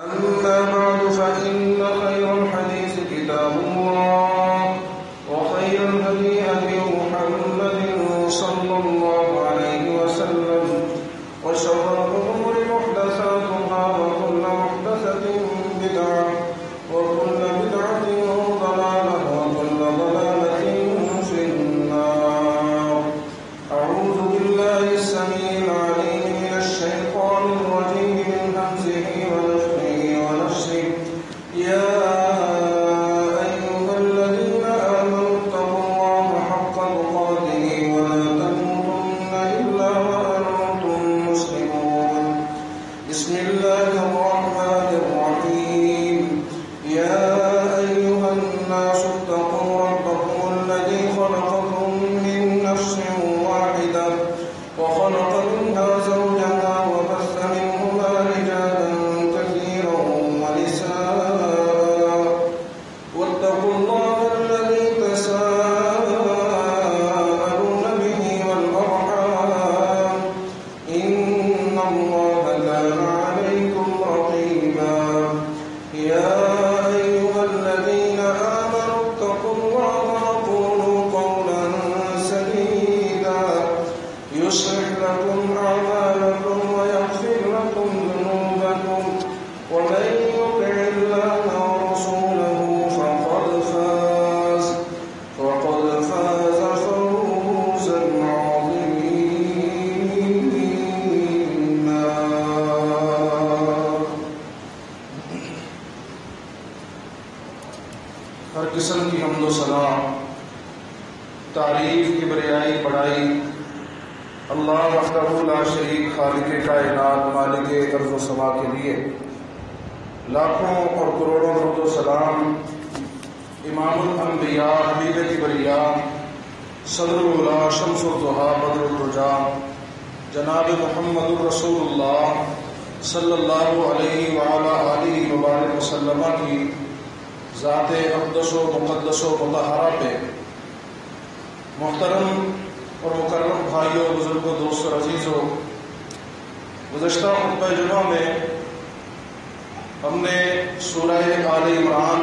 أما بعد فإن خير الحديث كتاب الله وخير الهدي هدي محمد صلى الله عليه وسلم وشر الأمور محدثاتها وكل محدثة بدعة وكل بدعة ضلالة وكل ضلالة في النار. أعوذ بالله السميع العليم من الشيطان الرجيم من همزه ونفخه ونفسه. يا أيها الذين آمنوا اتقوا الله حق تقاته ولا تموتن إلا وأنتم مسلمون. بسم الله الرحمن الرحيم. يا أيها الناس اتقوا ربكم الذي خلقكم من نفس واحدة وخلق منها زوجها وبث منهما رجالا كثيرا ونساء واتقوا الله الذي تساءلون به والأرحام إن الله كان عليكم رقيبا. يا أيها الذين آمنوا اتقوا الله وقولوا قولا سديدا يصلح لكم أعمالكم ويغفر لكم ذنوبكم ومن يطع الله ورسوله فقد فاز فوزا عظيما. ہر قسم کی حمد و ثنا، تعریف، کبریائی، بڑائی اللہ وحدہ لا شریک خالق کائنات مالک ارض و سما کے لیے. لاکھوں اور کروڑوں درود و سلام امام الانبیاء حبیب کبریاء صدر الاولیاء شمس الضحیٰ بدر الرجا جناب محمد الرسول اللہ صلی اللہ علیہ وعلی آلہ وبارک وسلم کی ذات اقدس و مقدس و مطہرہ پہ. محترم اور مکرم بھائیوں، بزرگوں، دوستوں، عزیزوں، گزشتہ خطبہ جمعہ میں ہم نے سورہ آل عمران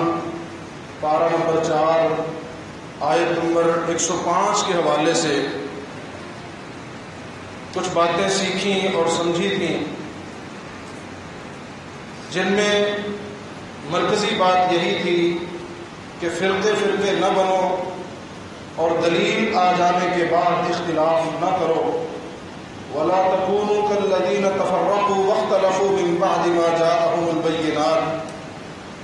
پارہ نمبر 4 آیت نمبر 105 کے حوالے سے کچھ باتیں سیکھیں اور سمجھی تھیں، جن میں مرکزی بات یہی تھی کہ فرقے نہ بنو اور دلیل آ جانے کے بعد اختلاف نہ کرو. وَلَا تَكُونُوا كَالَّذِينَ تَفَرَّقُوا وَاخْتَلَفُوا مِن بَعْدِ مَا جَاءَهُمُ الْبَيِّنَاتُ.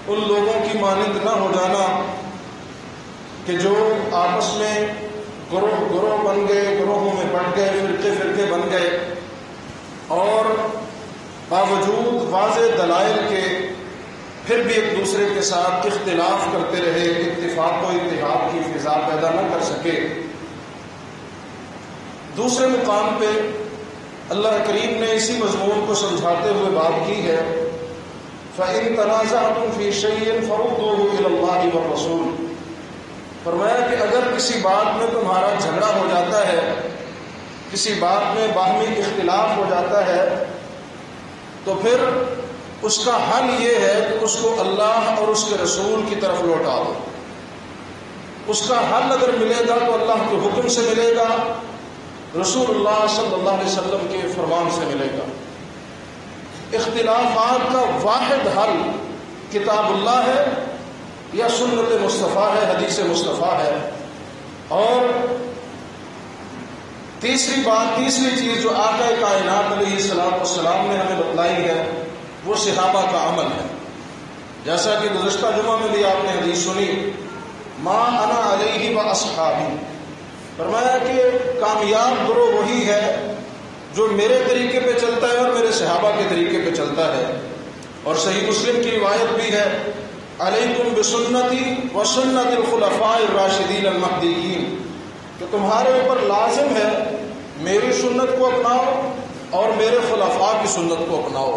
ان لوگوں کی مانند نہ ہو جانا کہ جو آپس میں گروہ بن گئے، گروہوں میں بٹ گئے، فرقے بن گئے اور باوجود واضح دلائل کے پھر بھی ایک دوسرے کے ساتھ اختلاف کرتے رہے، اتفاق و اتحاد کی فضا پیدا نہ کر سکے. دوسرے مقام پہ اللہ کریم نے اسی مضمون کو سمجھاتے ہوئے بات کی ہے فَإِن تَنَازَعْتُمْ فِي شَيْءٍ فَرُدُّوهُ إِلَى اللَّهِ وَالرَّسُولِ. فرمایا کہ اگر کسی بات میں تمہارا جھگڑا ہو جاتا ہے، کسی بات میں باہمی اختلاف ہو جاتا ہے، تو پھر اس کا حل یہ ہے کہ اس کو اللہ اور اس کے رسول کی طرف لوٹا دو. اس کا حل اگر ملے گا تو اللہ کے حکم سے ملے گا، رسول اللہ صلی اللہ علیہ وسلم کے فرمان سے ملے گا. اختلافات کا واحد حل کتاب اللہ ہے یا سنت مصطفیٰ ہے، حدیث مصطفیٰ ہے. اور تیسری چیز جو آقا کائنات علیہ السلام نے ہمیں بتلائی ہے وہ صحابہ کا عمل ہے. جیسا کہ گزشتہ جمعہ میں بھی آپ نے حدیث سنی، ما انا علیہ و اصحابی. فرمایا کہ کامیاب گروہ وہی ہے جو میرے طریقے پہ چلتا ہے اور میرے صحابہ کے طریقے پہ چلتا ہے. اور صحیح مسلم کی روایت بھی ہے، علیکم بسنتی و سنت الخلفاء الراشدین المہدیین، کہ تمہارے اوپر لازم ہے میری سنت کو اپناؤ اور میرے خلفاء کی سنت کو اپناؤ.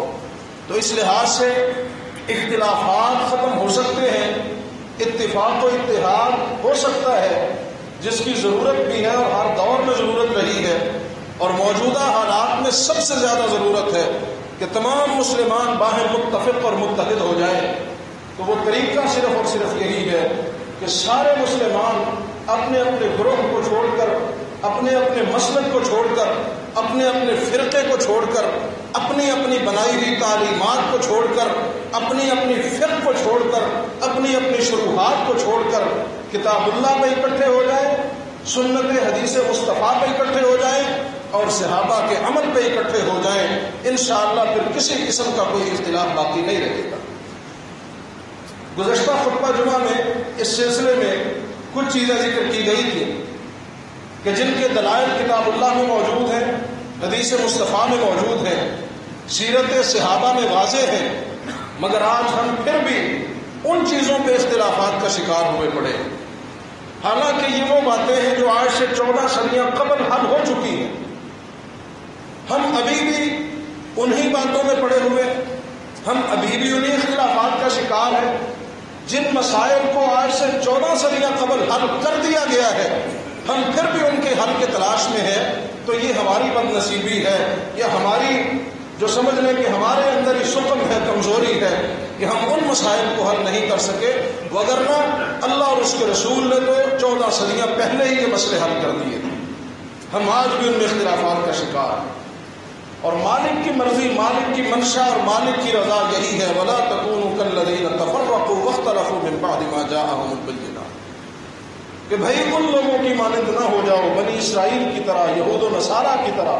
تو اس لحاظ سے اختلافات ختم ہو سکتے ہیں، اتفاق و اتحاد ہو سکتا ہے، جس کی ضرورت بھی ہے اور ہر دور میں ضرورت رہی ہے، اور موجودہ حالات میں سب سے زیادہ ضرورت ہے کہ تمام مسلمان باہر متفق اور متحد ہو جائیں، تو وہ طریقہ صرف اور صرف یہی ہے کہ سارے مسلمان اپنے اپنے گروہ کو چھوڑ کر، اپنے اپنے مسلک کو چھوڑ کر، اپنے اپنے فرقے کو چھوڑ کر، اپنی اپنی بنائی ہوئی تعلیمات کو چھوڑ کر، اپنی اپنی فرق کو چھوڑ کر، اپنی اپنی شروحات کو چھوڑ کر کتاب اللہ پہ اکٹھے ہو جائیں، سنت حدیث مصطفیٰ پہ اکٹھے ہو جائیں اور صحابہ کے عمل پہ اکٹھے ہو جائیں، انشاءاللہ پھر کسی قسم کا کوئی اختلاف باقی نہیں رہے گا۔ گزشتہ خطبہ جمعہ میں اس سلسلے میں کچھ چیزیں ذکر کی گئی تھی کہ جن کے دلائل کتاب اللہ میں موجود ہیں، حدیث مصطفیٰ میں موجود ہیں، سیرت صحابہ میں واضح ہیں، مگر آج ہم پھر بھی ان چیزوں پہ اختلافات کا شکار ہوئے پڑے ہیں، حالانکہ یہ وہ باتیں ہیں جو آج سے 14 صدیاں قبل حل ہو چکی ہیں۔ ہم ابھی بھی انہی باتوں میں پڑے ہوئے، ہم ابھی بھی انہی اختلافات کا شکار ہیں جن مسائل کو آج سے 14 صدیاں قبل حل کر دیا گیا ہے، ہم پھر بھی ان کے حل کے تلاش میں ہیں۔ تو یہ ہماری بد نصیبی ہے، یا ہماری جو سمجھ لیں کہ ہمارے اندر یہ سقم ہے، کمزوری ہے کہ ہم ان مسائل کو حل نہیں کر سکے، وگرنہ اللہ اور اس کے رسول نے تو 14 صدیاں پہلے ہی یہ مسئلے حل کر دیے تھے۔ ہم آج بھی ان میں اختلافات کا شکار ہیں، اور مالک کی مرضی، مالک کی منشا اور مالک کی رضا یہی ہے، وَلَا تَكُونُوا كَالَّذِينَ تَفَرَّقُوا وَاخْتَلَفُوا مِن بَعْدِ مَا جَاءَهُمُ الْبَيِّنَاتُ، کہ بھائی ان لوگوں کی مانند نہ ہو جاؤ، بنی اسرائیل کی طرح، یہود و نصارہ کی طرح،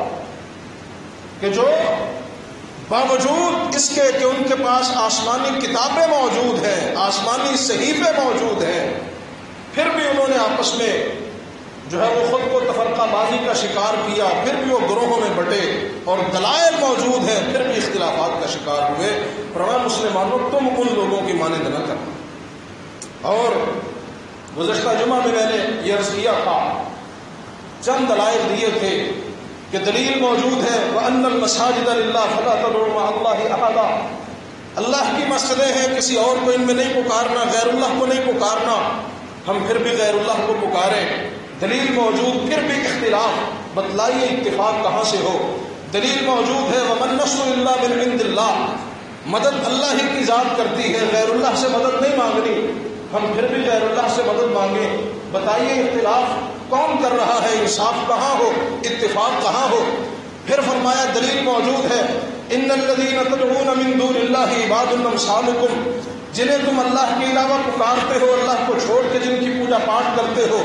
کہ جو باوجود اس کے کہ ان کے پاس آسمانی کتابیں موجود ہیں، آسمانی صحیفے موجود ہیں، پھر بھی انہوں نے آپس میں جو ہے وہ خود کو تفرقہ بازی کا شکار کیا، پھر بھی وہ گروہوں میں بٹے، اور دلائل موجود ہیں پھر بھی اختلافات کا شکار ہوئے۔ فرمایا مسلمانوں تم ان لوگوں کی مانند نہ کرنا۔ اور گزشتہ جمعہ میں نے یہ عرض کیا تھا، چند دلائل دیے تھے کہ دلیل موجود ہے وَأَنَّ الْمَسَاجِدَ لِلَّهِ فَلَا تَدْعُوا مَعَ اللَّهِ أَحَدًا، اللہ کی مسجدیں ہیں، کسی اور کو ان میں نہیں پکارنا، غیر اللہ کو نہیں پکارنا، ہم پھر بھی غیر اللہ کو پکاریں۔ دلیل موجود، پھر بھی اختلاف، بتلائیے اتفاق کہاں سے ہو؟ دلیل موجود ہے وَمَن نَّصْرُ إِلَّا مِنْ عِندِ اللَّهِ، مدد اللہ ہی کی ذات کرتی ہے، غیر اللہ سے مدد نہیں مانگنی، ہم پھر بھی غیر اللہ سے مدد مانگیں۔ بتائیے اختلاف کون کر رہا ہے؟ انصاف کہاں ہو؟ اتفاق کہاں ہو؟ پھر فرمایا دلیل موجود ہے ان الذین تدعون من دون اللہ عباد امثالکم، جنہیں تم اللہ کے علاوہ پکارتے ہو، اللہ کو چھوڑ کے جن کی پوجا پاٹ کرتے ہو،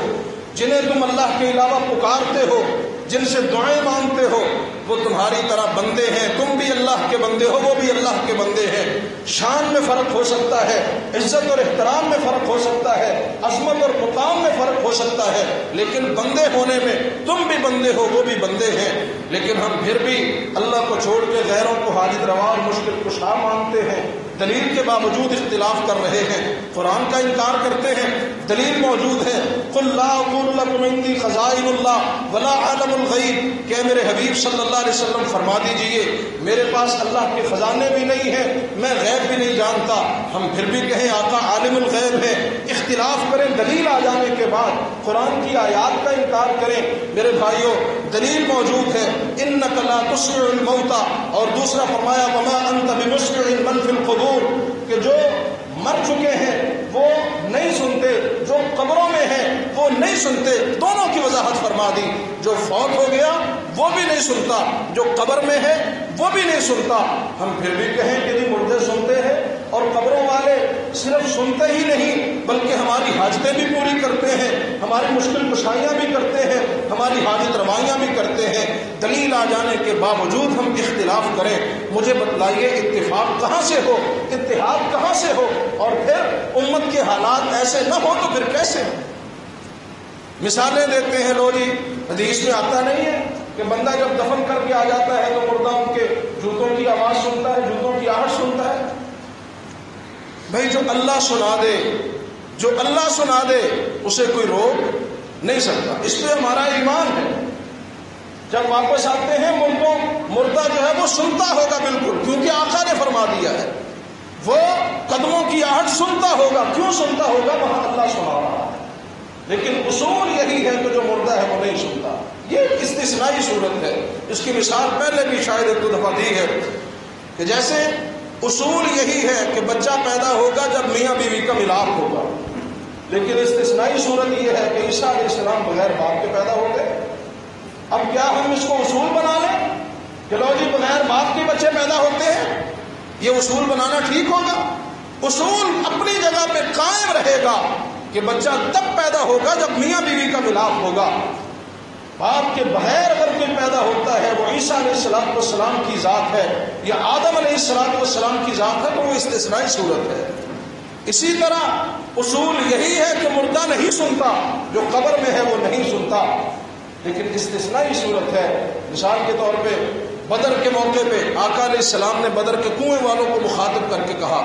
جنہیں تم اللہ کے علاوہ پکارتے ہو، جن سے دعائیں مانگتے ہو، وہ تمہاری طرح بندے ہیں، تم بھی اللہ کے بندے ہو، وہ بھی اللہ کے بندے ہیں۔ شان میں فرق ہو سکتا ہے، عزت اور احترام میں فرق ہو سکتا ہے، عظمت اور مقام میں فرق ہو سکتا ہے، لیکن بندے ہونے میں تم بھی بندے ہو، وہ بھی بندے ہیں۔ لیکن ہم پھر بھی اللہ کو چھوڑ کے غیروں کو حاجت روا اور مشکل کشا مانگتے ہیں، دلیل کے باوجود اختلاف کر رہے ہیں، قرآن کا انکار کرتے ہیں۔ دلیل موجود ہے قُلْ لَا أَقُولُ لَكُمْ عِندِي خَزَائِنُ اللَّهِ وَلَا أَعْلَمُ الْغَيْبَ، کہ میرے حبیب صلی اللہ علیہ وسلم فرما دیجئے میرے پاس اللہ کے خزانے بھی نہیں ہیں، میں غیب بھی نہیں جانتا۔ ہم پھر بھی کہیں آقا عالم الغیب ہے، اختلاف کریں، دلیل آ جانے کے بعد قرآن کی آیات کا انکار کریں۔ میرے بھائیوں دلیل موجود ہے إِنَّكَ لَا تُسْمِعُ الْمَوْتَى، اور دوسرا فرمایا وَمَا أَنْتَ بِمُسْمِعٍ مَنْ فِي الْقُبُورِ، کہ جو مر چکے ہیں وہ نہیں سنتے، جو قبروں میں ہیں وہ نہیں سنتے، دونوں کی وضاحت فرما دی۔ جو فوت ہو گیا وہ بھی نہیں سنتا، جو قبر میں ہے وہ بھی نہیں سنتا۔ ہم پھر بھی کہیں کہ نہیں مردے سنتے ہیں، اور قبروں والے صرف سنتے ہی نہیں بلکہ ہماری حاجتیں بھی پوری کرتے ہیں، ہماری مشکل کشائیاں بھی کرتے ہیں، ہماری حاجت روائیاں بھی کرتے ہیں۔ دلیل آ جانے کے باوجود ہم اختلاف کریں، مجھے بتلائیے اتفاق کہاں سے ہو، اتحاد کہاں سے ہو؟ اور پھر امت کے حالات ایسے نہ ہو تو پھر کیسے ہو؟ مثالیں دیتے ہیں، لو جی حدیث میں آتا نہیں ہے کہ بندہ جب دفن کر کے آ جاتا ہے تو مردہ ان کے جوتوں کی آواز سنتا ہے، جوتوں کی آہٹ سنتا ہے۔ بھائی جو اللہ سنا دے، جو اللہ سنا دے اسے کوئی روک نہیں سکتا، اس پہ ہمارا ایمان ہے۔ جب واپس آتے ہیں مردہ جو ہے وہ سنتا ہوگا بالکل، کیونکہ آقا نے فرما دیا ہے، وہ قدموں کی آہٹ سنتا ہوگا۔ کیوں سنتا ہوگا؟ وہاں اللہ سنا رہا ہے۔ لیکن اصول یہی ہے کہ جو مردہ ہے وہ نہیں سنتا۔ یہ استثنائی صورت ہے، اس کی مثال پہلے بھی شاید ایک دو دفعہ دی ہے کہ جیسے اصول یہی ہے کہ بچہ پیدا ہوگا جب میاں بیوی کا ملاپ ہوگا، لیکن استثنائی صورت یہ ہے کہ عیسیٰ علیہ السلام بغیر باپ کے پیدا ہو گئے۔ اب کیا ہم اس کو اصول بنا لیں کہ لو جی بغیر باپ کے بچے پیدا ہوتے ہیں؟ یہ اصول بنانا ٹھیک ہوگا؟ اصول اپنی جگہ پہ قائم رہے گا کہ بچہ تب پیدا ہوگا جب میاں بیوی کا ملاپ ہوگا۔ باپ کے بغیر اگر کوئی پیدا ہوتا ہے وہ عیسیٰ علیہ السلام کی ذات ہے یا آدم علیہ السلام کی ذات ہے تو وہ استثنائی صورت ہے۔ اسی طرح اصول یہی ہے کہ مردہ نہیں سنتا، جو قبر میں ہے وہ نہیں سنتا، لیکن استثنائی صورت ہے۔ مثال کے طور پہ بدر کے موقع پہ آقا علیہ السلام نے بدر کے کنویں والوں کو مخاطب کر کے کہا،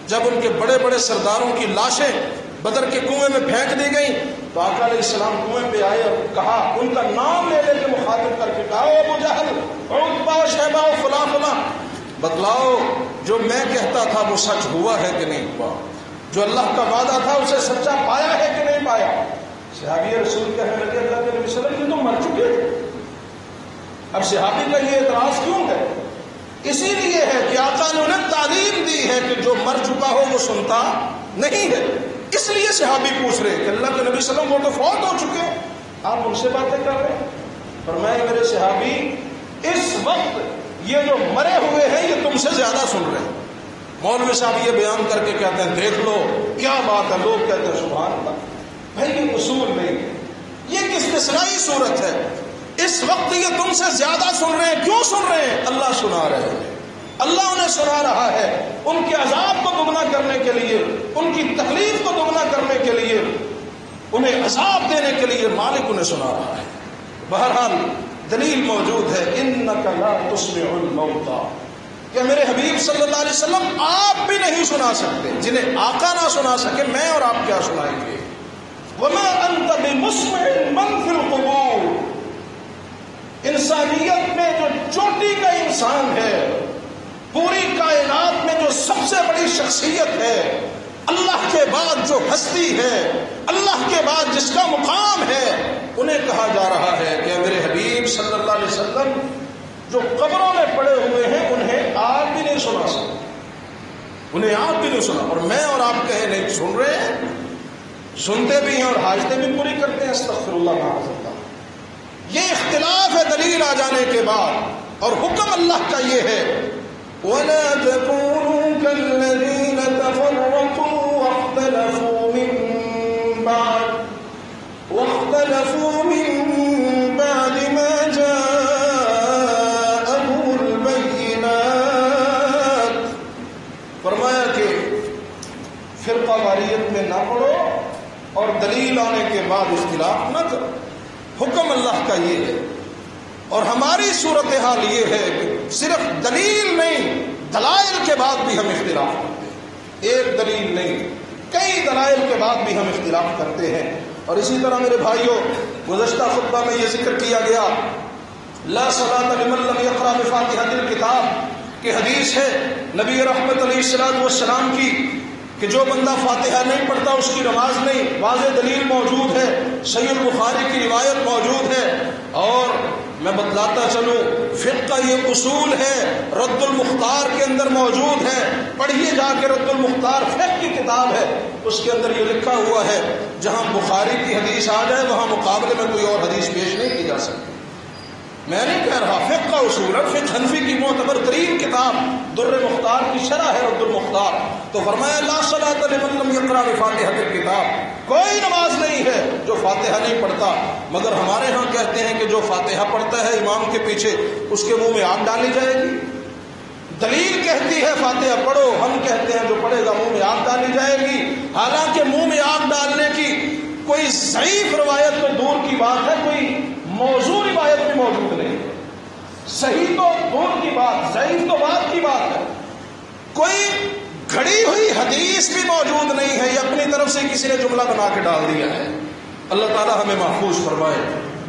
جب ان کے بڑے بڑے سرداروں کی لاشیں بدر کے کنویں میں پھینک دی گئیں تو آقا علیہ السلام کنویں پہ آئے اور کہا، ان کا نام لے لے کے مخاطب کر کے کہا، ابو جہل، عتبہ، شیبہ، فلاں فلاں، بتلاؤ جو میں کہتا تھا وہ سچ ہوا ہے کہ نہیں ہوا؟ جو اللہ کا وعدہ تھا اسے سچا پایا ہے کہ نہیں پایا؟ صحابی رسول کہنے لگے، اللہ کے نبی صلی اللہ علیہ وسلم یہ تو مر چکے تھے۔ اب صحابی کا یہ اعتراض کیوں ہے؟ اسی لیے ہے کہ آقا نے انہیں تعلیم دی ہے کہ جو مر چکا ہو وہ سنتا نہیں ہے، اس لیے صحابی پوچھ رہے کہ اللہ کے نبی صلی اللہ علیہ وسلم وہ تو فوت ہو چکے ہیں، آپ ان سے باتیں کر رہے ہیں؟ فرمایا میرے صحابی، اس وقت یہ جو مرے ہوئے ہیں یہ تم سے زیادہ سن رہے ہیں۔ مولوی صاحب یہ بیان کر کے کہتے ہیں دیکھ لو کیا بات ہے، لوگ کہتے ہیں سبحان اللہ۔ بھائی یہ اصول نہیں ہے، یہ ایک استثنائی صورت ہے۔ اس وقت یہ تم سے زیادہ سن رہے ہیں، کیوں سن رہے ہیں؟ اللہ سنا رہے ہیں، اللہ انہیں سنا رہا ہے، ان کے عذاب کو دگنا کرنے کے لیے، ان کی تکلیف کو دگنا کرنے کے لیے، انہیں عذاب دینے کے لیے مالک انہیں سنا رہا ہے۔ بہرحال دلیل موجود ہے، انک لا تسمع الموتى، کہ میرے حبیب صلی اللہ علیہ وسلم آپ بھی نہیں سنا سکتے، جنہیں آقا نہ سنا سکے میں اور آپ کیا سنائیں گے؟ وما انت بمسمع من فی القبور، انسانیت میں جو چوٹی کا انسان ہے، پوری کائنات میں جو سب سے بڑی شخصیت ہے، اللہ کے بعد جو ہستی ہے، اللہ کے بعد جس کا مقام ہے، انہیں کہا جا رہا ہے کہ میرے حبیب صلی اللہ علیہ وسلم جو قبروں میں پڑے ہوئے ہیں انہیں آپ بھی نہیں سنا سکتے، انہیں آپ بھی نہیں سنا، اور میں اور آپ کہیں نہیں سن رہے ہیں، سنتے بھی ہیں اور حاجتیں بھی پوری کرتے ہیں، استغفر اللہ معاذ اللہ۔ یہ اختلاف ہے دلیل آ جانے کے بعد، اور حکم اللہ کا یہ ہے وَلَا تَكُونُوا كَالَّذِينَ تَفَرَّقُوا وَاخْتَلَفُوا مِن بَعْدِ مَا جَاءَهُمُ الْبَيِّنَاتُ، فرمایا کہ فرقہ واریت میں نہ پڑو اور دلیل آنے کے بعد اختلاف نہ کرو۔ حکم اللہ کا یہ ہے، اور ہماری صورتحال یہ ہے کہ صرف دلیل نہیں، دلائل کے بعد بھی ہم اختلاف کرتے ہیں، ایک دلیل نہیں کئی دلائل کے بعد بھی ہم اختلاف کرتے ہیں۔ اور اسی طرح میرے بھائیوں، گزشتہ خطبہ میں یہ ذکر کیا گیا لا صلاۃ لمن لم یقرأ بفاتحۃ الکتاب کہ حدیث ہے نبی رحمت علیہ السلام کی کہ جو بندہ فاتحہ نہیں پڑھتا اس کی نماز نہیں، واضح دلیل موجود ہے، صحیح البخاری کی روایت موجود ہے۔ اور میں بتلاتا چلوں فقہ کا یہ اصول ہے، رد المختار کے اندر موجود ہے، پڑھیے جا کے رد المختار فقہ کی کتاب ہے، اس کے اندر یہ لکھا ہوا ہے جہاں بخاری کی حدیث آ جائے وہاں مقابلے میں کوئی اور حدیث پیش نہیں کی جا سکتی۔ میں نہیں کہہ رہا، فقہ کا اصول ہے، فقہ حنفی کی معتبر ترین کتاب در مختار کی شرح ہے رد المختار، تو فرمایا لا صلاۃ لمن لم یقرأ بفاتحۃ الکتاب، کوئی نماز نہیں ہے جو فاتحہ نہیں پڑھتا۔ مگر ہمارے ہاں کہتے ہیں کہ جو فاتحہ پڑھتا ہے امام کے پیچھے اس کے منہ میں آگ ڈالی جائے گی، دلیل کہتی ہے فاتحہ پڑھو، ہم کہتے ہیں جو پڑھے گا منہ میں آگ ڈالی جائے گی، حالانکہ منہ میں آگ ڈالنے کی کوئی ضعیف روایت تو دور کی بات ہے، کوئی موضوع روایت بھی موجود نہیں ہے، صحیح تو دور کی بات، ضعیف تو بات کی بات ہے، کوئی گھڑی ہوئی حدیث بھی موجود نہیں ہے، یہ اپنی طرف سے کسی نے جملہ بنا کے ڈال دیا ہے۔ اللہ تعالی ہمیں محفوظ فرمائے۔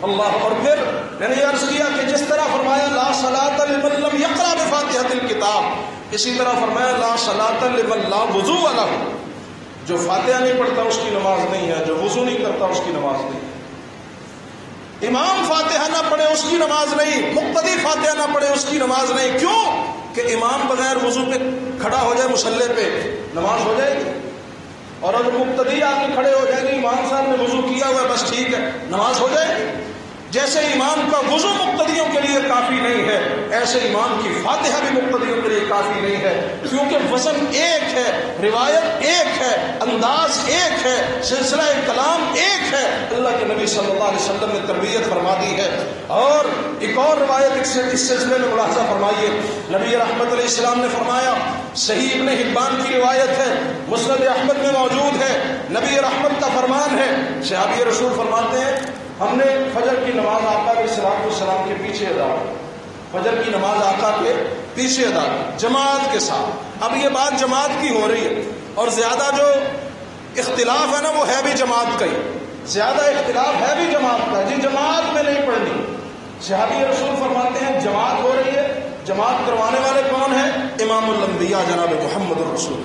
اللہ، اور پھر میں نے یہ عرض کیا کہ جس طرح فرمایا لا صلاۃ لمن لم یقرأ بفاتحۃ الکتاب، اسی طرح فرمایا لا صلاۃ لمن لا وضوء له، جو فاتحہ نہیں پڑھتا اس کی نماز نہیں ہے، جو وضو نہیں کرتا اس کی نماز نہیں ہے، امام فاتحہ نہ پڑھے اس کی نماز نہیں، مقتدی فاتحہ نہ پڑھے اس کی نماز نہیں۔ کیوں؟ کہ امام بغیر وضو پہ کھڑا ہو جائے مصلی پہ، نماز ہو جائے گی؟ اور اگر مقتدی آ کے کھڑے ہو جائیں گے، امام صاحب نے وضو کیا ہوا ہے بس ٹھیک ہے، نماز ہو جائے گی؟ جیسے امام کا وضو مقتدیوں کے لیے کافی نہیں ہے، ایسے امام کی فاتحہ بھی مقتدیوں کے لیے کافی نہیں ہے، کیونکہ وزن ایک ہے، روایت ایک ہے، انداز ایک ہے، سلسلہ کلام ایک ہے۔ اللہ کے نبی صلی اللہ علیہ وسلم نے تربیت فرما دی ہے۔ اور ایک اور روایت اس سلسلے میں ملاحظہ فرمائیے، نبی رحمت علیہ السلام نے فرمایا، صحیح ابن حبان کی روایت ہے، مسند احمد میں موجود ہے، نبی رحمت کا فرمان ہے، صحابی رسول فرماتے ہیں ہم نے فجر کی نماز آقا علیہ الصلوۃ والسلام کے پیچھے ادا کی، فجر کی نماز آقا کے پیچھے ادا کی جماعت کے ساتھ۔ اب یہ بات جماعت کی ہو رہی ہے، اور زیادہ جو اختلاف ہے نا وہ ہے بھی جماعت کا ہی، زیادہ اختلاف ہے بھی جماعت کا، جی جماعت میں نہیں پڑھنی۔ صحابی رسول فرماتے ہیں جماعت ہو رہی ہے، جماعت کروانے والے کون ہیں؟ امام الانبیاء جناب محمد الرسول۔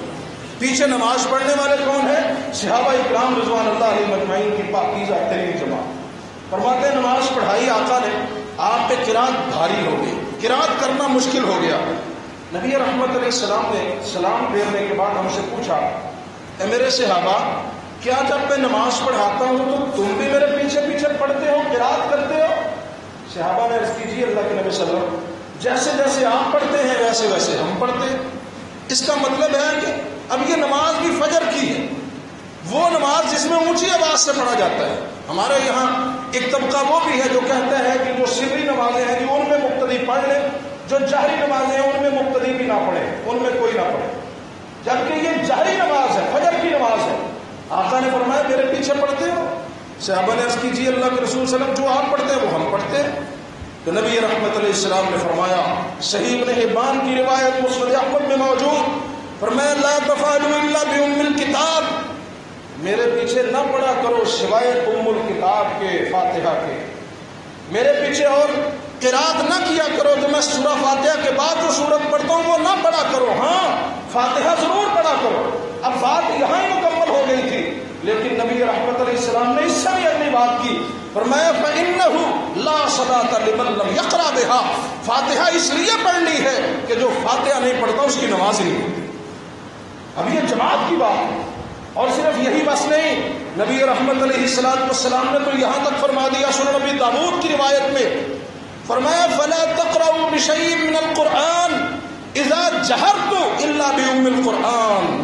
پیچھے نماز پڑھنے والے کون ہیں؟ صحابہ اکرام رضوان اللہ علیہ مجمعین کی پاکیزہ ترین جماعت۔ فرماتے ہیں نماز پڑھائی آقا نے، آپ پہ قرات بھاری ہو گئی، قرات کرنا مشکل ہو گیا۔ نبی رحمت علیہ السلام نے سلام پھیرنے کے بعد ہم سے پوچھا، اے میرے صحابہ، کیا جب میں نماز پڑھاتا ہوں تو تم بھی میرے پیچھے پیچھے پڑھتے ہو، قرات کرتے ہو؟ صحابہ نے عرض کی، جی اللہ کے نبی صلی اللہ علیہ وسلم، جیسے جیسے آپ پڑھتے ہیں ویسے ویسے ہم پڑھتے ہیں۔ اس کا مطلب ہے کہ اب یہ نماز بھی فجر کی ہے، وہ نماز جس میں اونچی آواز سے پڑھا جاتا ہے۔ ہمارے یہاں ایک طبقہ وہ بھی ہے جو کہتا ہے کہ جو سری نمازیں ہیں ان میں مقتدی پڑھ لیں، جو جہری نمازیں ہیں ان میں مقتدی بھی نہ پڑھے، ان میں کوئی نہ پڑھے، جبکہ یہ جہری نماز ہے، فجر کی نماز ہے۔ آقا نے فرمایا میرے پیچھے پڑھتے ہو؟ صحابہ نے عرض کی، جی اللہ کے رسول صلی اللہ علیہ وسلم، جو آپ پڑھتے ہیں وہ ہم پڑھتے ہیں۔ تو نبی رحمت علیہ السلام نے فرمایا، صحیح ابن حبان کی روایت مسند احمد میں موجود، فرمایا لا تفعلوا الا بام الکتاب، میرے پیچھے نہ پڑھا کرو سوائے ام الکتاب کے، فاتحہ کے، میرے پیچھے اور قرات نہ کیا کرو، تو میں سورہ فاتحہ کے بعد جو سورت پڑھتا ہوں وہ نہ پڑھا کرو، ہاں فاتحہ ضرور پڑھا کرو۔ اب بات یہاں ہی مکمل ہو گئی تھی، لیکن نبی رحمت علیہ السلام نے اس سے بھی اگلی بات کی، فرمایا فإنہ لا صلاۃ لمن لم یقرأ بها، فاتحہ اس لیے پڑھنی ہے کہ جو فاتحہ نہیں پڑھتا اس کی نماز ہی نہیں ہوتی۔ اب یہ جماعت کی بات ہے، اور صرف یہی بس نہیں، نبی رحمت علیہ السلام نے تو یہاں تک فرما دیا، سنن نبی داؤد کی روایت میں فرمایا فلا تقرؤوا بشیء من القرآن اذا جہرت الا بام القرآن،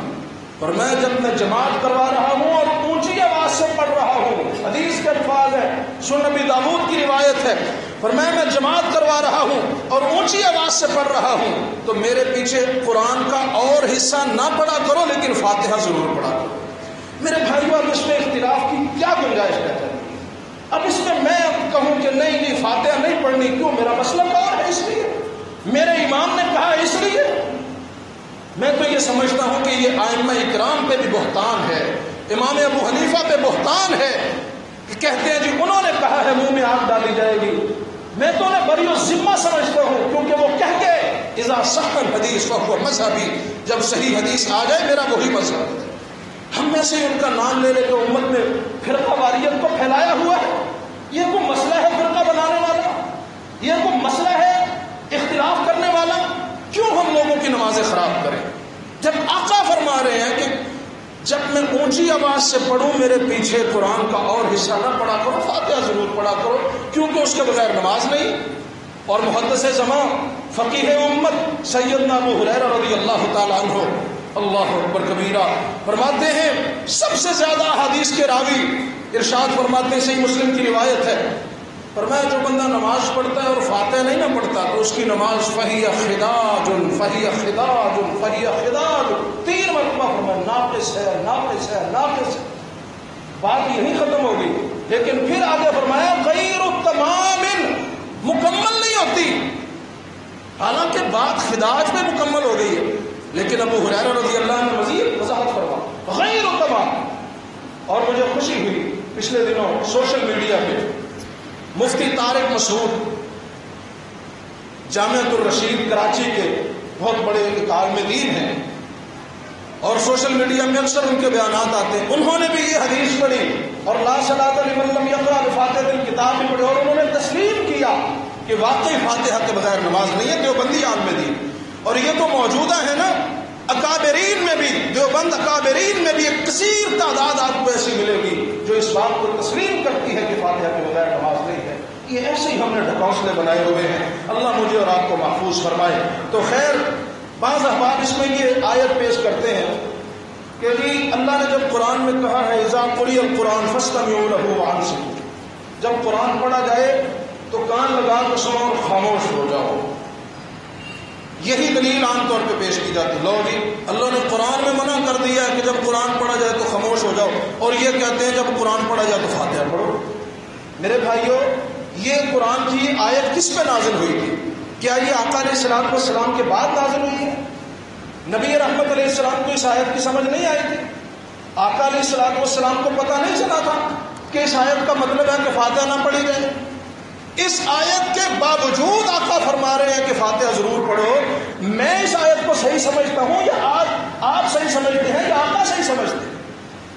فرمایا جب میں جماعت کروا رہا ہوں اور اونچی آواز سے پڑھ رہا ہوں، حدیث کے الفاظ ہیں، سنن نبی داؤد کی روایت ہے، فرمایا میں جماعت کروا رہا ہوں اور اونچی آواز سے پڑھ رہا ہوں تو میرے پیچھے قرآن کا اور حصہ نہ پڑھا کرو لیکن فاتحہ ضرور پڑھا کرو۔ میرے بھائیو، اب اس میں اختلاف کی کیا گنجائش رہتی ہے؟ اب اس میں میں کہوں کہ نہیں فاتحہ نہیں پڑھنی، کیوں؟ میرا مسلک اور ہے، اس لیے میرے امام نے کہا اس لیے۔ میں تو یہ سمجھتا ہوں کہ یہ ائمہ اکرام پہ بھی بہتان ہے، امام ابو حنیفہ پہ بہتان ہے کہ کہتے ہیں جی انہوں نے کہا ہے منہ میں آگ ڈالی جائے گی۔ میں تو انہیں بری ذمہ سمجھتا ہوں، کیونکہ وہ کہہ گئے اذا صح الحدیث فهو مذہبی، جب صحیح حدیث آ جائے میرا وہی مذہب ہے۔ ہم میں سے ان کا نام لے لے کے امت میں فرقہ واریت کو پھیلایا ہوا ہے۔ یہ کوئی مسئلہ ہے فرقہ بنانے والا؟ یہ کوئی مسئلہ ہے اختلاف کرنے والا؟ کیوں ہم لوگوں کی نمازیں خراب کریں؟ جب آقا فرما رہے ہیں کہ جب میں اونچی آواز سے پڑھوں میرے پیچھے قرآن کا اور حصہ نہ پڑھا کرو، فاتحہ ضرور پڑھا کرو، کیونکہ اس کے بغیر نماز نہیں۔ اور محدث زمان فقیہ امت سیدنا ابو ہریرہ رضی اللہ تعالی عنہ، اللہ اکبر کبیرہ، فرماتے ہیں سب سے زیادہ احادیث کے راوی، ارشاد فرماتے ہیں، صحیح مسلم کی روایت ہے، فرمایا جو بندہ نماز پڑھتا ہے اور فاتحہ نہیں نہ پڑھتا تو اس کی نماز فہی خداج فہی خداج فہی خداج، 3 مرتبہ فرمایا ناقص ہے ناقص ہے ناقص ہے۔ بات یہی ختم ہو گئی، لیکن پھر آگے فرمایا غیر تمام، مکمل نہیں ہوتی، حالانکہ بات خداج میں مکمل ہو گئی ہے، لیکن ابو ہریرہ رضی اللہ عنہ نے مزید وضاحت فرما غیر تمام۔ اور مجھے خوشی ہوئی پچھلے دنوں سوشل میڈیا پہ مفتی طارق مسعود جامعۃ الرشید کراچی کے بہت بڑے ایک عالم دین ہیں، اور سوشل میڈیا میں اکثر ان کے بیانات آتے ہیں، انہوں نے بھی یہ حدیث پڑھی اور لا صلاۃ لمن لم یقرأ بفاتحۃ الکتاب بھی پڑھی، اور انہوں نے تسلیم کیا کہ واقعی فاتحہ کے بغیر نماز نہیں ہے، دیوبندی عالم دین۔ اور یہ تو موجودہ ہے نا، اکابرین میں بھی، دیوبند اکابرین میں بھی ایک کثیر تعداد آپ کو ایسی ملے گی جو اس بات کو تسلیم کرتی ہے کہ فاتحہ کے بغیر نماز نہیں ہے۔ یہ ایسے ہی ہم نے ڈھکوسلے بنائے ہوئے ہیں، اللہ مجھے اور آپ کو محفوظ فرمائے۔ تو خیر، بعض احباب اس میں یہ آیت پیش کرتے ہیں کہ جی اللہ نے جب قرآن میں کہا ہے اذا قرئ القرآن فاستمعوا له وانصتوا، جب قرآن پڑھا جائے تو کان لگا کر سنو اور خاموش ہو جاؤ، یہی دلیل عام طور پہ پیش کی جاتی ہے۔ لو جی اللہ نے قرآن میں منع کر دیا ہے کہ جب قرآن پڑھا جائے تو خاموش ہو جاؤ، اور یہ کہتے ہیں جب قرآن پڑھا جائے تو فاتحہ پڑھو۔ میرے بھائیو، یہ قرآن کی آیت کس پہ نازل ہوئی تھی؟ کیا یہ آقا علیہ السلام والسلام کے بعد نازل ہوئی ہے؟ نبی رحمت علیہ السلام کو اس آیت کی سمجھ نہیں آئی تھی؟ آقا علیہ السلام والسلام کو پتہ نہیں چلا تھا کہ اس آیت کا مطلب ہے کہ فاتحہ نہ پڑھی جائے؟ اس آیت کے باوجود آقا فرما رہے ہیں کہ فاتحہ ضرور پڑھو۔ میں اس آیت کو صحیح سمجھتا ہوں یا آپ صحیح سمجھتے ہیں یا آقا صحیح سمجھتے ہیں؟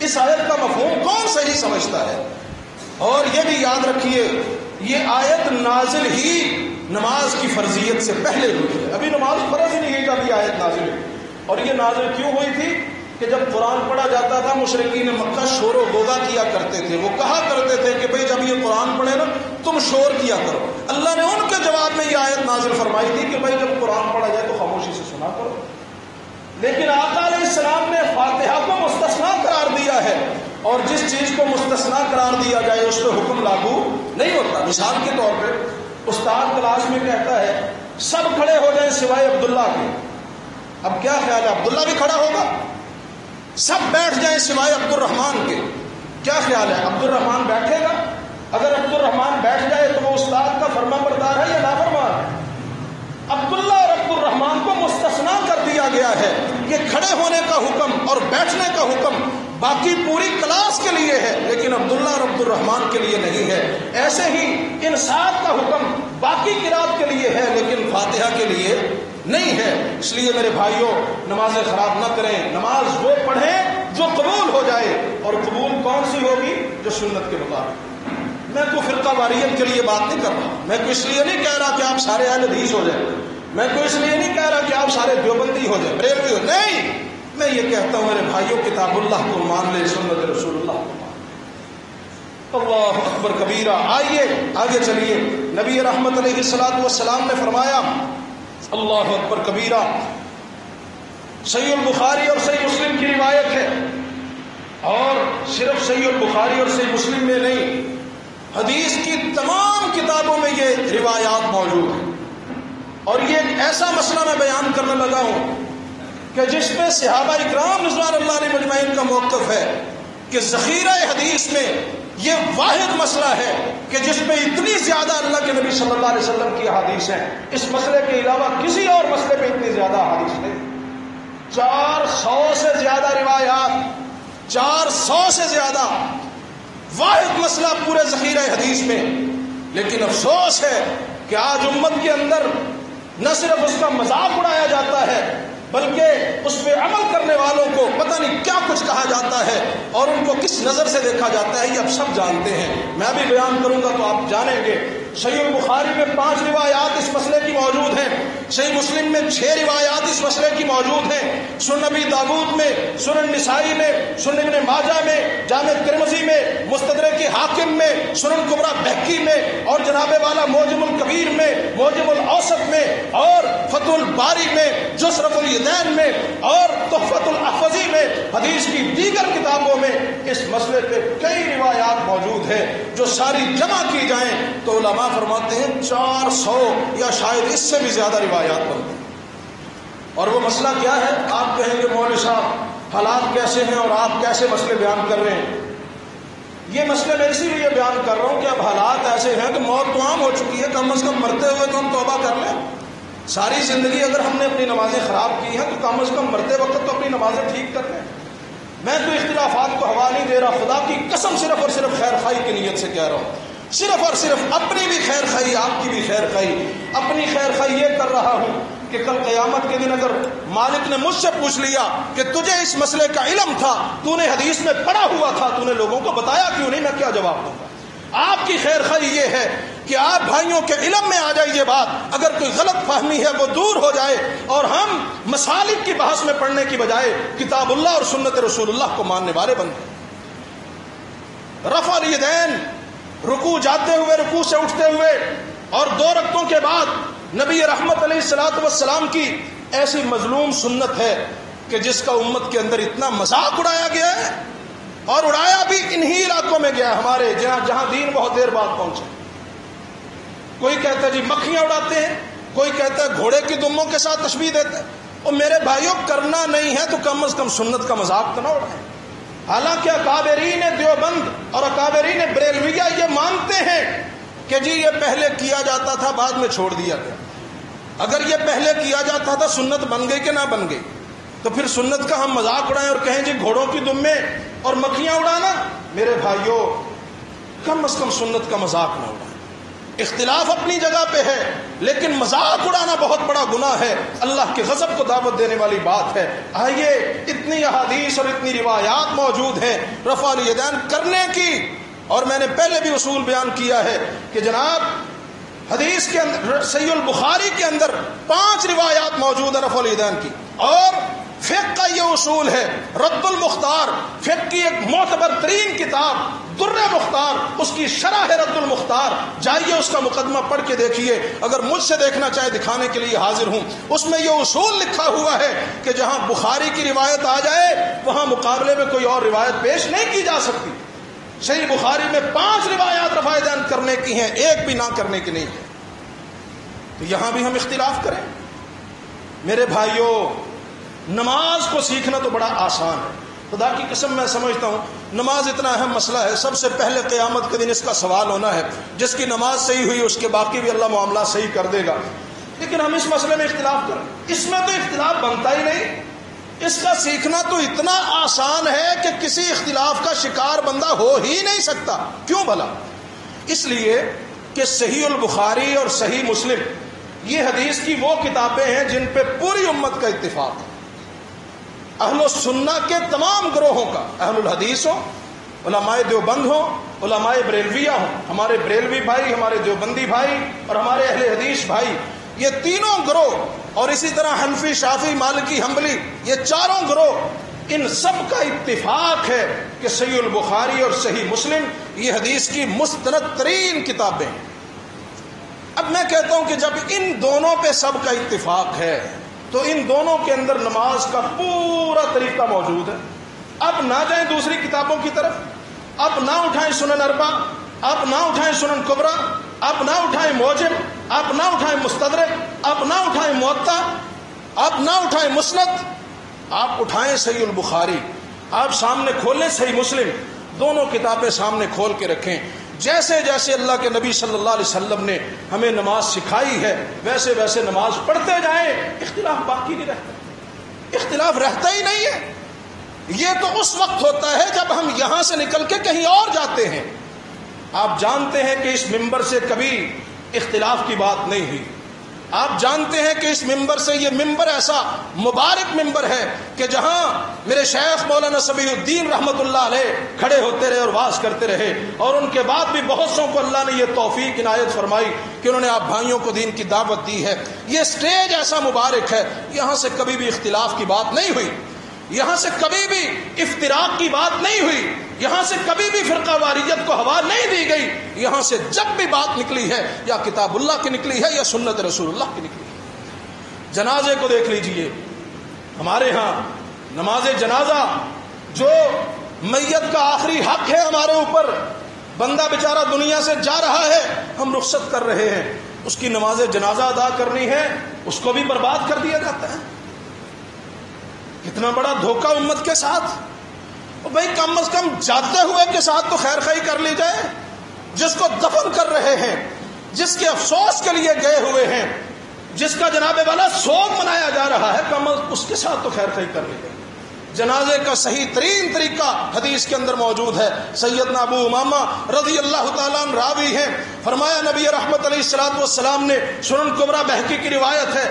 اس آیت کا مفہوم کون صحیح سمجھتا ہے؟ اور یہ بھی یاد رکھیے، یہ آیت نازل ہی نماز کی فرضیت سے پہلے ہوئی ہے، ابھی نماز فرض ہی نہیں ہے جب یہ آیت نازل ہوئی۔ اور یہ نازل کیوں ہوئی تھی کہ جب قرآن پڑھا جاتا تھا مشرکین مکہ شور و غوغا کیا کرتے تھے، وہ کہا کرتے تھے کہ بھئی جب یہ قرآن پڑھے نا تم شور کیا کرو۔ اللہ نے ان کے جواب میں یہ آیت نازل فرمائی تھی کہ بھئی جب قرآن پڑھا جائے تو خاموشی سے سنا کرو۔ لیکن آقا علیہ السلام نے فاتحہ کو مستثنا قرار دیا ہے، اور جس چیز کو مستثنا قرار دیا جائے اس پہ حکم لاگو نہیں ہوتا۔ مثال کے طور پہ استاد کلاس میں کہتا ہے سب کھڑے ہو جائیں سوائے عبداللہ کے، اب کیا خیال ہے، عبداللہ بھی کھڑا ہوگا؟ سب بیٹھ جائیں سوائے عبد الرحمان کے، کیا خیال ہے، عبد الرحمان بیٹھے گا؟ اگر عبد الرحمان بیٹھ جائے تو وہ استاد کا فرما بردار ہے یا نافرمان ہے؟ عبداللہ اور عبد الرحمان کو مستثنا کر دیا گیا ہے۔ یہ کھڑے ہونے کا حکم اور بیٹھنے کا حکم باقی پوری کلاس کے لیے ہے، لیکن عبداللہ اور عبد الرحمان کے لیے نہیں ہے۔ ایسے ہی انصات کا حکم باقی قرات کے لیے ہے لیکن فاتحہ کے لیے نہیں ہے۔ اس لیے میرے بھائیوں، نمازیں خراب نہ کریں، نماز وہ پڑھیں جو قبول ہو جائے، اور قبول کون سی ہوگی؟ جو سنت کے مطابق۔ میں کوئی فرقہ واریت کے لیے بات نہیں کر رہا، میں کوئی اس لیے نہیں کہہ رہا کہ آپ سارے اہل حدیث ہو جائیں، میں کوئی اس لیے نہیں کہہ رہا کہ آپ سارے دیوبندی ہو جائیں، بریلوی ہو، نہیں، میں یہ کہتا ہوں میرے بھائیوں کتاب اللہ کو مان لے، سنت رسول اللہ کو مان۔ اللہ اکبر کبیرہ۔ آئیے آگے چلیے، نبی رحمت علیہ الصلوۃ والسلام نے فرمایا، اللہ اکبر کبیرہ، صحیح البخاری اور صحیح مسلم کی روایت ہے، اور صرف صحیح البخاری اور صحیح مسلم میں نہیں، حدیث کی تمام کتابوں میں یہ روایات موجود ہیں۔ اور یہ ایک ایسا مسئلہ میں بیان کرنے لگا ہوں کہ جس پہ صحابہ اکرام رضوان اللہ علیہ مجمعین کا موقف ہے کہ ذخیرہ حدیث میں یہ واحد مسئلہ ہے کہ جس پہ اتنی زیادہ اللہ کے نبی صلی اللہ علیہ وسلم کی احادیث ہیں، اس مسئلے کے علاوہ کسی اور مسئلے پہ اتنی زیادہ احادیث نہیں۔ 400 سے زیادہ روایات، 400 سے زیادہ، واحد مسئلہ پورے ذخیرہ حدیث میں۔ لیکن افسوس ہے کہ آج امت کے اندر نہ صرف اس کا مذاق اڑایا جاتا ہے بلکہ اس پہ عمل کرنے والوں کو پتہ نہیں کیا کچھ کہا جاتا ہے اور ان کو کس نظر سے دیکھا جاتا ہے، یہ اب سب جانتے ہیں۔ میں بھی بیان کروں گا تو آپ جانیں گے۔ صحیح البخاری میں 5 روایات اس مسئلے کی موجود ہیں، صحیح مسلم میں 6 روایات اس مسئلے کی موجود ہیں، سنن ابی داؤد میں، سنن نسائی میں، سنن ابن ماجہ میں، جامع ترمذی میں، مستدرک حاکم میں، سنن کبریٰ بہقی میں، اور جناب والا معجم الکبیر میں، معجم الاوسط میں، اور فتح الباری میں، جسرف الیدین میں، اور تحفۃ الاحفظی میں، حدیث کی دیگر کتابوں میں اس مسئلے پہ کئی روایات موجود ہیں جو ساری جمع کی جائیں تو علماء فرماتے ہیں 400 یا شاید اس سے بھی زیادہ روایات بنتی ہیں۔ اور وہ مسئلہ کیا ہے؟ آپ کہیں گے مولوی صاحب حالات کیسے ہیں اور آپ کیسے مسئلے بیان کر رہے ہیں؟ یہ مسئلے میں اسی لیے بیان کر رہا ہوں کہ اب حالات ایسے ہیں کہ موت تو عام ہو چکی ہے، کم از کم مرتے ہوئے تو ہم توبہ کر لیں۔ ساری زندگی اگر ہم نے اپنی نمازیں خراب کی ہیں تو کم از کم مرتے وقت تو اپنی نمازیں ٹھیک کر لیں۔ میں تو اختلافات کو ہوا نہیں دے رہا، خدا کی قسم صرف اور صرف خیر خواہی کی نیت سے کہہ رہا ہوں، صرف اور صرف اپنی بھی خیر خواہی، آپ کی بھی خیر خواہی۔ اپنی خیر خواہی یہ کر رہا ہوں کہ کل قیامت کے دن اگر مالک نے مجھ سے پوچھ لیا کہ تجھے اس مسئلے کا علم تھا، تو نے حدیث میں پڑھا ہوا تھا، تو نے لوگوں کو بتایا کیوں نہیں، میں کیا جواب دوں گا؟ آپ کی خیر خواہی یہ ہے کہ آپ بھائیوں کے علم میں آ جائے یہ بات، اگر کوئی غلط فہمی ہے وہ دور ہو جائے اور ہم مسالک کی بحث میں پڑھنے کی بجائے کتاب اللہ اور سنت رسول اللہ کو ماننے والے بن گئے۔ رفع الیدین، رکوع جاتے ہوئے، رکوع سے اٹھتے ہوئے، اور 2 رکعتوں کے بعد نبی رحمت علیہ الصلوۃ والسلام کی ایسی مظلوم سنت ہے کہ جس کا امت کے اندر اتنا مذاق اڑایا گیا ہے، اور اڑایا بھی انہی علاقوں میں گیا ہمارے جہاں دین بہت دیر بعد پہنچے۔ کوئی کہتا ہے جی مکھیاں اڑاتے ہیں، کوئی کہتا ہے گھوڑے کی دموں کے ساتھ تشبیہ دیتے ہیں۔ اور میرے بھائیوں، کرنا نہیں ہے تو کم از کم سنت کا مذاق تو نہ اڑائیں۔ حالانکہ اکابرین دیوبند اور اکابرین بریلویہ یہ مانتے ہیں کہ جی یہ پہلے کیا جاتا تھا، بعد میں چھوڑ دیا گیا۔ اگر یہ پہلے کیا جاتا تھا، سنت بن گئی کہ نہ بن گئی؟ تو پھر سنت کا ہم مذاق اڑائیں اور کہیں جی گھوڑوں کی دمیں اور مکھیاں اڑانا؟ میرے بھائیوں، کم از کم سنت کا مذاق نہ اڑائیں۔ اختلاف اپنی جگہ پہ ہے، لیکن مذاق اڑانا بہت بڑا گناہ ہے، اللہ کے غضب کو دعوت دینے والی بات ہے۔ آئیے، اتنی احادیث اور اتنی روایات موجود ہیں رفع الیدین کرنے کی، اور میں نے پہلے بھی اصول بیان کیا ہے کہ جناب حدیث کے اندر صحیح البخاری کے اندر 5 روایات موجود ہیں رفع الیدین کی، اور فقہ کا یہ اصول ہے۔ رد المختار، فقہ کی ایک معتبر ترین کتاب در مختار، اس کی شرح ہے رد المختار، جائیے اس کا مقدمہ پڑھ کے دیکھیے۔ اگر مجھ سے دیکھنا چاہے دکھانے کے لیے حاضر ہوں۔ اس میں یہ اصول لکھا ہوا ہے کہ جہاں بخاری کی روایت آ جائے وہاں مقابلے میں کوئی اور روایت پیش نہیں کی جا سکتی۔ صحیح بخاری میں 5 روایات رفع الیدین کرنے کی ہیں، ایک بھی نہ کرنے کی نہیں ہے۔ تو یہاں بھی ہم اختلاف کریں؟ میرے بھائیوں، نماز کو سیکھنا تو بڑا آسان ہے، خدا کی قسم میں سمجھتا ہوں نماز اتنا اہم مسئلہ ہے، سب سے پہلے قیامت کے دن اس کا سوال ہونا ہے۔ جس کی نماز صحیح ہوئی اس کے باقی بھی اللہ معاملہ صحیح کر دے گا۔ لیکن ہم اس مسئلے میں اختلاف کریں، اس میں تو اختلاف بنتا ہی نہیں۔ اس کا سیکھنا تو اتنا آسان ہے کہ کسی اختلاف کا شکار بندہ ہو ہی نہیں سکتا۔ کیوں بھلا؟ اس لیے کہ صحیح البخاری اور صحیح مسلم یہ حدیث کی وہ کتابیں ہیں جن پہ پوری امت کا اتفاق ہے، اہل السنہ کے تمام گروہوں کا، اہل الحدیث ہوں، علماء دیوبند ہوں، علماء بریلویہ ہوں، ہمارے بریلوی بھائی، ہمارے دیوبندی بھائی اور ہمارے اہل حدیث بھائی، یہ تینوں گروہ، اور اسی طرح حنفی، شافعی، مالکی، حنبلی، یہ چاروں گروہ، ان سب کا اتفاق ہے کہ صحیح البخاری اور صحیح مسلم یہ حدیث کی مستند ترین کتابیں ہیں۔ اب میں کہتا ہوں کہ جب ان دونوں پہ سب کا اتفاق ہے تو ان دونوں کے اندر نماز کا پورا طریقہ موجود ہے۔ اب نہ جائیں دوسری کتابوں کی طرف، اب نہ اٹھائیں سنن اربع، اب نہ اٹھائیں سنن کبریٰ، اب نہ اٹھائیں موجب، اب نہ اٹھائیں مستدرک، اب نہ اٹھائیں موطا، اب نہ اٹھائیں مسند، آپ اٹھائیں صحیح البخاری، آپ سامنے کھولیں صحیح مسلم، دونوں کتابیں سامنے کھول کے رکھیں۔ جیسے جیسے اللہ کے نبی صلی اللہ علیہ وسلم نے ہمیں نماز سکھائی ہے ویسے ویسے نماز پڑھتے جائیں، اختلاف باقی نہیں رہتا، اختلاف رہتا ہی نہیں ہے۔ یہ تو اس وقت ہوتا ہے جب ہم یہاں سے نکل کے کہیں اور جاتے ہیں۔ آپ جانتے ہیں کہ اس ممبر سے کبھی اختلاف کی بات نہیں ہوئی، آپ جانتے ہیں کہ اس ممبر سے، یہ ممبر ایسا مبارک ممبر ہے کہ جہاں میرے شیخ مولانا سمیع الدین رحمت اللہ علیہ کھڑے ہوتے رہے اور واز کرتے رہے، اور ان کے بعد بھی بہت سو کو اللہ نے یہ توفیق عنایت فرمائی کہ انہوں نے آپ بھائیوں کو دین کی دعوت دی ہے۔ یہ سٹیج ایسا مبارک ہے، یہاں سے کبھی بھی اختلاف کی بات نہیں ہوئی، یہاں سے کبھی بھی افتراق کی بات نہیں ہوئی، یہاں سے کبھی بھی فرقہ واریت کو ہوا نہیں دی گئی۔ یہاں سے جب بھی بات نکلی ہے یا کتاب اللہ کی نکلی ہے یا سنت رسول اللہ کی نکلی ہے۔ جنازے کو دیکھ لیجئے، ہمارے ہاں نماز جنازہ جو میت کا آخری حق ہے ہمارے اوپر، بندہ بیچارہ دنیا سے جا رہا ہے، ہم رخصت کر رہے ہیں، اس کی نماز جنازہ ادا کرنی ہے، اس کو بھی برباد کر دیا جاتا ہے۔ کتنا بڑا دھوکہ امت کے ساتھ۔ بھائی کم از کم جاتے ہوئے کے ساتھ تو خیر خواہی کر لی جائے، جس کو دفن کر رہے ہیں، جس کے افسوس کے لیے گئے ہوئے ہیں، جس کا جناب والا سوگ منایا جا رہا ہے، کم از اس کے ساتھ تو خیر خواہی کر لی جائے۔ جنازے کا صحیح ترین طریقہ حدیث کے اندر موجود ہے، سیدنا ابو امامہ رضی اللہ تعالیٰ عنہ راوی ہیں، فرمایا نبی رحمت علیہ الصلوۃ والسلام نے، سنن کبریٰ بہقی کی روایت ہے،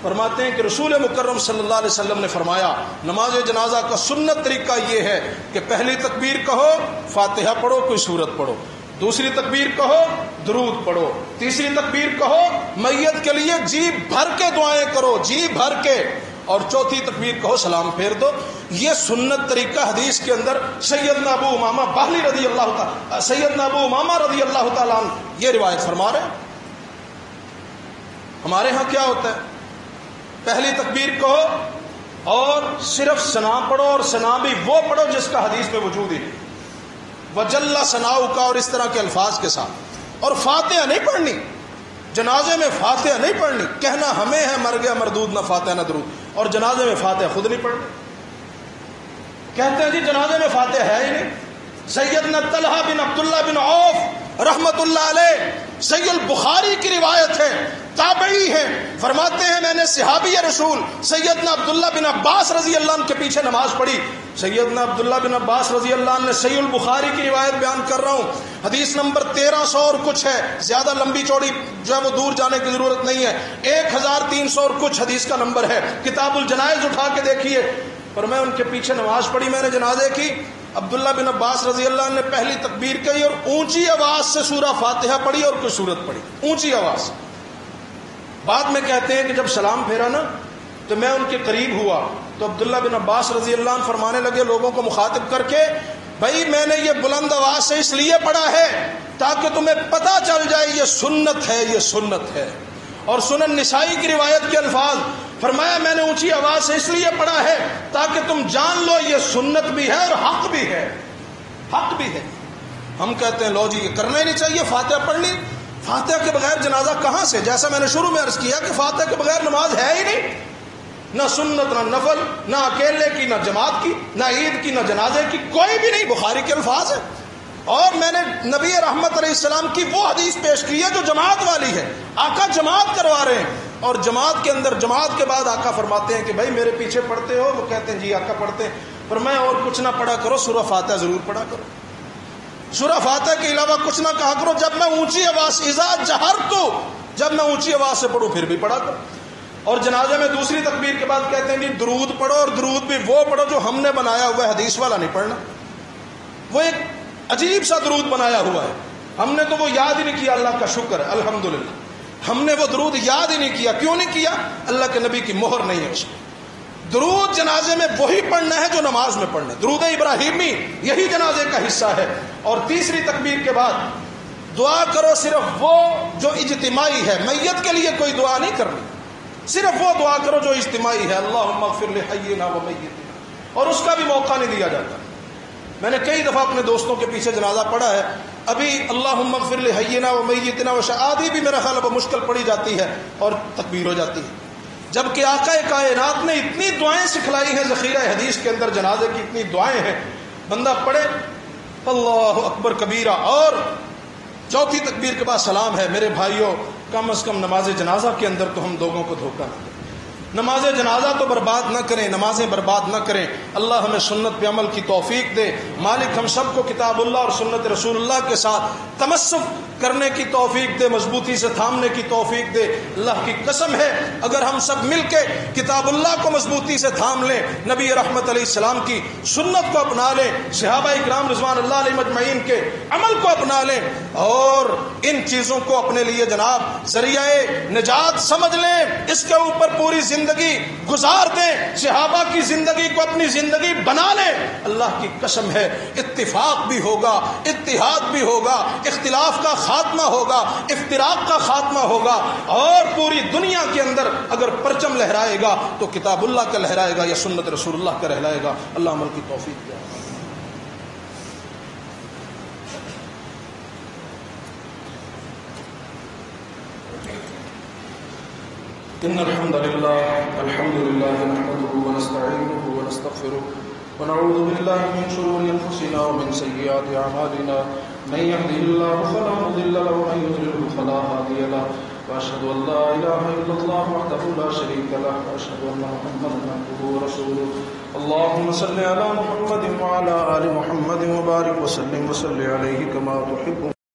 فرماتے ہیں کہ رسول مکرم صلی اللہ علیہ وسلم نے فرمایا نماز جنازہ کا سنت طریقہ یہ ہے کہ پہلی تکبیر کہو، فاتحہ پڑھو، کوئی سورت پڑھو، دوسری تکبیر کہو درود پڑھو، تیسری تکبیر کہو میت کے لیے جی بھر کے دعائیں کرو، جی بھر کے، اور چوتھی تکبیر کہو سلام پھیر دو۔ یہ سنت طریقہ حدیث کے اندر سیدنا ابو امامہ باہلی رضی اللہ تعالیٰ عنہ یہ روایت فرما رہے ہیں۔ ہمارے ہاں کیا ہوتا ہے، پہلی تکبیر کہو اور صرف ثنا پڑھو، اور ثنا بھی وہ پڑھو جس کا حدیث میں وجود ہی نہیں، وجل ثناؤ کا، اور اس طرح کے الفاظ کے ساتھ، اور فاتحہ نہیں پڑھنی، جنازے میں فاتحہ نہیں پڑھنی، کہنا ہمیں ہے مر گیا مردود نہ فاتحہ نہ درود، اور جنازے میں فاتحہ خود نہیں پڑھنی۔ کہتے ہیں جی جنازے میں فاتحہ ہے ہی نہیں۔ سیدنا طلحہ بن عبداللہ بن عوف رحمت اللہ علیہ، صحیح البخاری کی روایت ہے، تابعی ہیں، فرماتے ہیں میں نے صحابی رسول سیدنا عبداللہ بن عباس رضی اللہ عنہ کے پیچھے نماز پڑھی۔ سیدنا عبداللہ بن عباس رضی اللہ عنہ نے صحیح البخاری کی روایت بیان کر رہا ہوں، حدیث نمبر 1300 اور کچھ ہے، زیادہ لمبی چوڑی جو ہے وہ دور جانے کی ضرورت نہیں ہے، 1300 اور کچھ حدیث کا نمبر ہے، کتاب الجنائز اٹھا کے دیکھیے۔ پر میں ان کے پیچھے نماز پڑھی، میں نے جنازے کی، عبداللہ بن عباس رضی اللہ عنہ نے پہلی تکبیر کہی اور اونچی آواز سے سورہ فاتحہ پڑھی اور کوئی سورت پڑھی، اونچی آواز۔ بعد میں کہتے ہیں کہ جب سلام پھیرا نا تو میں ان کے قریب ہوا تو عبداللہ بن عباس رضی اللہ عنہ فرمانے لگے لوگوں کو مخاطب کر کے، بھائی میں نے یہ بلند آواز سے اس لیے پڑھا ہے تاکہ تمہیں پتہ چل جائے یہ سنت ہے، یہ سنت ہے۔ اور سنن نسائی کی روایت کے الفاظ، فرمایا میں نے اونچی آواز سے اس لیے پڑھا ہے تاکہ تم جان لو یہ سنت بھی ہے اور حق بھی ہے، حق بھی ہے۔ ہم کہتے ہیں لو جی یہ کرنا ہی نہیں چاہیے، فاتحہ پڑھ لی، فاتحہ کے بغیر جنازہ کہاں سے؟ جیسا میں نے شروع میں عرض کیا کہ فاتحہ کے بغیر نماز ہے ہی نہیں، نہ سنت نہ نفل، نہ اکیلے کی نہ جماعت کی، نہ عید کی نہ جنازے کی، کوئی بھی نہیں، بخاری کے الفاظ ہیں۔ اور میں نے نبی رحمت علیہ السلام کی وہ حدیث پیش کی ہے جو جماعت والی ہے، آقا جماعت کروا رہے ہیں، اور جماعت کے اندر جماعت کے بعد آقا فرماتے ہیں کہ بھائی میرے پیچھے پڑھتے ہو؟ وہ کہتے ہیں جی آقا پڑھتے ہیں، پر میں اور کچھ نہ پڑھا کرو، سورہ فاتحہ ضرور پڑھا کرو، سورہ فاتحہ کے علاوہ کچھ نہ کہا کرو، جب میں اونچی آواز اذا جہرت، جب میں اونچی آواز سے پڑھوں پھر بھی پڑھا کرو۔ اور جنازے میں دوسری تکبیر کے بعد کہتے ہیں جی درود پڑھو، اور درود بھی وہ پڑھو جو ہم نے بنایا ہوا ہے، حدیث والا نہیں پڑھنا، وہ ایک عجیب سا درود بنایا ہوا ہے، ہم نے تو وہ یاد ہی نہیں کیا، اللہ کا شکر ہے الحمدللہ، ہم نے وہ درود یاد ہی نہیں کیا۔ کیوں نہیں کیا؟ اللہ کے نبی کی مہر نہیں ہے اس میں۔ درود جنازے میں وہی پڑھنا ہے جو نماز میں پڑھنا ہے، درود ابراہیمی یہی جنازے کا حصہ ہے۔ اور تیسری تکبیر کے بعد دعا کرو صرف وہ جو اجتماعی ہے، میت کے لیے کوئی دعا نہیں کرنی، صرف وہ دعا کرو جو اجتماعی ہے، اللہم اغفر لحینا و میتنا، اور اس کا بھی موقع نہیں دیا جاتا۔ میں نے کئی دفعہ اپنے دوستوں کے پیچھے جنازہ پڑھا ہے، ابھی اللہم اغفر لحینا و میتنا و شہادی بھی میرا خیال اب مشکل پڑی جاتی ہے اور تکبیر ہو جاتی ہے، جبکہ آقا کائنات نے اتنی دعائیں سکھلائی ہیں، ذخیرہ حدیث کے اندر جنازے کی اتنی دعائیں ہیں، بندہ پڑھے اللہ اکبر کبیرہ، اور چوتھی تکبیر کے بعد سلام ہے۔ میرے بھائیوں، کم از کم نماز جنازہ کے اندر تو ہم لوگوں کو دھوکہ نہ دیں، نماز جنازہ تو برباد نہ کریں، نمازیں برباد نہ کریں۔ اللہ ہمیں سنت پہ عمل کی توفیق دے، مالک ہم سب کو کتاب اللہ اور سنت رسول اللہ کے ساتھ تمسک کرنے کی توفیق دے، مضبوطی سے تھامنے کی توفیق دے۔ اللہ کی قسم ہے اگر ہم سب مل کے کتاب اللہ کو مضبوطی سے تھام لیں، نبی رحمت علیہ السلام کی سنت کو اپنا لیں، صحابہ اکرام رضوان اللہ علیہ مجمعین کے عمل کو اپنا لیں، اور ان چیزوں کو اپنے لیے جناب ذریعہ نجات سمجھ لیں، اس کے اوپر پوری زندگی گزار دیں، صحابہ کی زندگی کو اپنی زندگی بنا لیں، اللہ کی قسم ہے اتفاق بھی ہوگا، اتحاد بھی ہوگا، اختلاف کا خاتمہ ہوگا، افتراق کا خاتمہ ہوگا، اور پوری دنیا کے اندر اگر پرچم لہرائے گا تو کتاب اللہ کا لہرائے گا یا سنت رسول اللہ کا لہرائے گا۔ اللہ عمل کی توفیق دے۔ إن الحمد لله نحمده ونستعينه ونستغفره ونعوذ بالله من شرور أنفسنا ومن سيئات أعمالنا، من يهده الله فلا مضل له ومن يضلل فلا هادي له، وأشهد أن لا إله إلا الله وحده لا شريك له، وأشهد أن محمدا عبده ورسوله۔ اللهم صل على محمد وعلى آل محمد وبارك وسلم عليه كما تحب